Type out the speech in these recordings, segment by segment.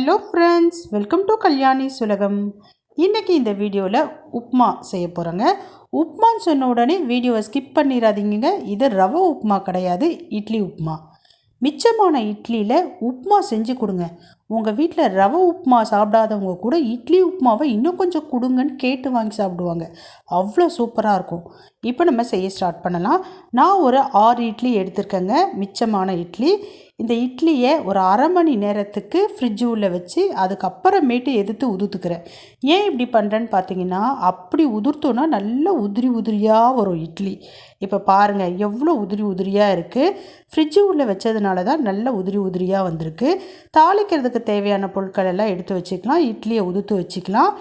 Hello friends, welcome to Kalyani's உலகம். இன்றைக்கி இந்த வீடியோவில் உப்மா செய்ய போகிறேங்க. உப்மான்னு சொன்ன உடனே வீடியோவை ஸ்கிப் பண்ணிடாதீங்க. இது ரவை உப்மா கிடையாது, இட்லி உப்மா. மிச்சமான இட்லியில் உப்மா செஞ்சு கொடுங்க. உங்கள் வீட்டில் ரவை உப்மா சாப்பிடாதவங்க கூட இட்லி உப்மாவை இன்னும் கொஞ்சம் கொடுங்கன்னு கேட்டு வாங்கி சாப்பிடுவாங்க. அவ்வளோ சூப்பராக இருக்கும். இப்போ நம்ம செய்ய ஸ்டார்ட் பண்ணலாம். நான் ஒரு 6 இட்லி எடுத்திருக்கேங்க, மிச்சமான இட்லி. இந்த இட்லியை ஒரு அரை மணி நேரத்துக்கு ஃப்ரிட்ஜு உள்ளே வச்சு அதுக்கப்புறமேட்டு எடுத்து உதுத்துக்கிறேன். ஏன் இப்படி பண்ணுறேன்னு பார்த்தீங்கன்னா, அப்படி உதிர்த்தோன்னா நல்லா உதிரி உதிரியாக வரும் இட்லி. இப்போ பாருங்கள் எவ்வளோ உதிரி உதிரியாக இருக்குது. ஃப்ரிட்ஜு உள்ளே வச்சதுனால தான் நல்ல உதிரி உதிரியாக வந்திருக்கு. தாளிக்கிறதுக்கு தேவையான பொருட்கள் எல்லாம் எடுத்து வச்சுக்கலாம். இட்லியை உதுத்து வச்சுக்கலாம்.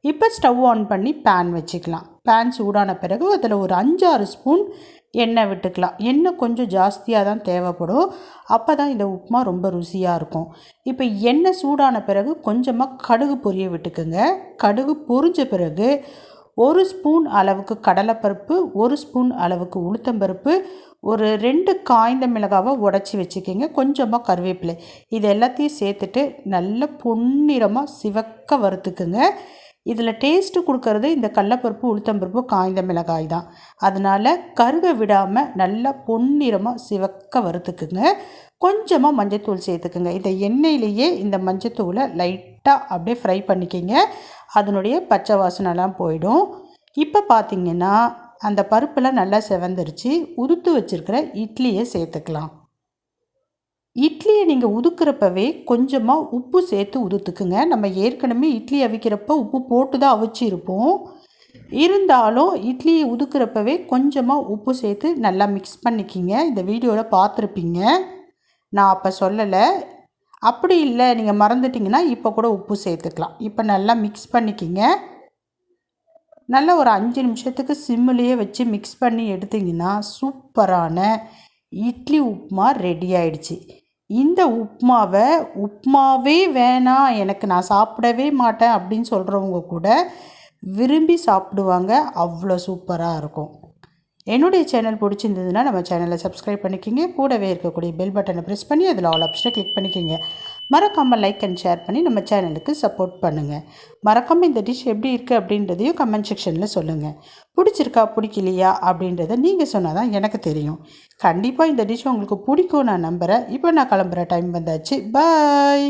இப்போ ஸ்டவ் ஆன் பண்ணி பேன் வச்சுக்கலாம். பேன் சூடான பிறகு அதில் ஒரு 5-6 ஸ்பூன் எண்ணெய் விட்டுக்கலாம். எண்ணெய் கொஞ்சம் ஜாஸ்தியாக தான் தேவைப்படும். அப்போ தான் இந்த உப்புமா ரொம்ப ருசியாக இருக்கும். இப்போ எண்ணெய் சூடான பிறகு கொஞ்சமாக கடுகு பொரிய விட்டுக்குங்க. கடுகு பொரிஞ்ச பிறகு 1 ஸ்பூன் அளவுக்கு கடலைப்பருப்பு, 1 ஸ்பூன் அளவுக்கு உளுத்தம்பருப்பு, ஒரு 2 காய்ந்த மிளகாவை உடச்சி வச்சுக்கிங்க, கொஞ்சமாக கருவேப்பிலை, இது எல்லாத்தையும் சேர்த்துட்டு நல்ல பொன்னிறமாக சிவக்க வறுத்துக்குங்க. இதில் டேஸ்ட்டு கொடுக்கறது இந்த கடலைப்பருப்பு, உளுத்தம்பருப்பு, காய்ந்த மிளகாய் தான். அதனால் கருக விடாமல் நல்லா பொன்னிறமாக சிவக்க வறுத்துக்குங்க. கொஞ்சமாக மஞ்சத்தூள் சேர்த்துக்குங்க. இந்த எண்ணெயிலேயே இந்த மஞ்சத்தூளை லைட்டாக அப்படியே ஃப்ரை பண்ணிக்கிங்க. அதனுடைய பச்சை வாசனைலாம் போயிடும். இப்போ பார்த்திங்கன்னா அந்த பருப்பெல்லாம் நல்லா செவந்துருச்சு. உதுத்து வச்சுருக்கிற இட்லியை சேர்த்துக்கலாம். இட்லியை நீங்கள் உதுக்கிறப்பவே கொஞ்சமாக உப்பு சேர்த்து உதுத்துக்குங்க. நம்ம ஏற்கனவே இட்லி அவிக்கிறப்ப உப்பு போட்டு தான் அவிச்சிருப்போம். இருந்தாலும் இட்லியை உதுக்கிறப்பவே கொஞ்சமாக உப்பு சேர்த்து நல்லா மிக்ஸ் பண்ணிக்கிங்க. இந்த வீடியோவில் பார்த்துருப்பீங்க, நான் அப்போ சொல்லலை. அப்படி இல்லை நீங்கள் மறந்துட்டிங்கன்னா இப்போ கூட உப்பு சேர்த்துக்கலாம். இப்போ நல்லா மிக்ஸ் பண்ணிக்கிங்க. நல்லா ஒரு 5 நிமிஷத்துக்கு சிம்மிலேயே வச்சு மிக்ஸ் பண்ணி எடுத்திங்கன்னா சூப்பரான இட்லி உப்புமா ரெடி ஆயிடுச்சு. இந்த உப்புமாவை உப்புமாவே வேணாம், எனக்கு நான் சாப்பிடவே மாட்டேன் அப்படின்னு சொல்கிறவங்க கூட விரும்பி சாப்பிடுவாங்க. அவ்வளோ சூப்பராக இருக்கும். என்னுடைய சேனல் பிடிச்சிருந்ததுன்னா நம்ம சேனலை சப்ஸ்கிரைப் பண்ணிக்கிங்க. கூடவே இருக்கக்கூடிய பெல் பட்டனை ப்ரெஸ் பண்ணி அதில் ஆல் ஆப்ஷனை கிளிக் பண்ணிக்கிங்க. மறக்காமல் லைக் அண்ட் ஷேர் பண்ணி நம்ம சேனலுக்கு சப்போர்ட் பண்ணுங்கள். மறக்காமல் இந்த டிஷ் எப்படி இருக்குது அப்படின்றதையும் கமெண்ட் செக்ஷனில் சொல்லுங்கள். பிடிச்சிருக்கா பிடிக்கலையா அப்படின்றத நீங்கள் சொன்னால் தான் எனக்கு தெரியும். கண்டிப்பாக இந்த டிஷ் உங்களுக்கு பிடிக்கும் நான் நம்புகிறேன். இப்போ நான் கிளம்புற டைம் வந்தாச்சு. பாய்.